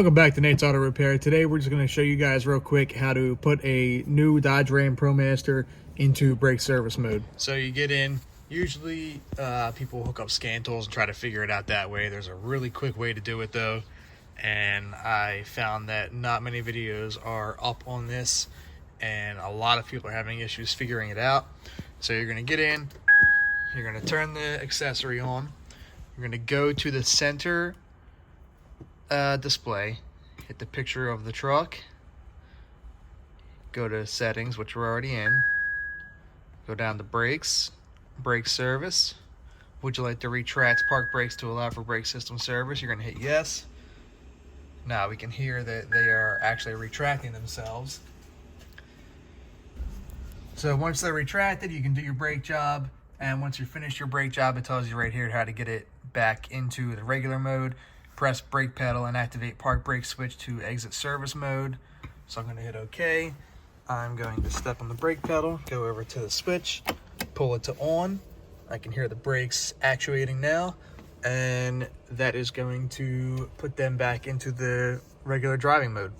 Welcome back to Nate's Auto Repair. Today we're just going to show you guys real quick how to put a new Dodge Ram ProMaster into brake service mode. So you get in, usually people hook up scan tools and try to figure it out that way. There's a really quick way to do it though, and I found that not many videos are up on this, and a lot of people are having issues figuring it out. So you're going to get in, you're going to turn the accessory on, you're going to go to the center display, hit the picture of the truck, go to settings, which we're already in, go down to brakes, brake service. Would you like to retract park brakes to allow for brake system service? You're going to hit yes. Now we can hear that they are actually retracting themselves. So once they're retracted, you can do your brake job, and once you finish your brake job, it tells you right here how to get it back into the regular mode. Press brake pedal and activate park brake switch to exit service mode. So I'm going to hit OK. I'm going to step on the brake pedal, go over to the switch, pull it to on. I can hear the brakes actuating now, and that is going to put them back into the regular driving mode.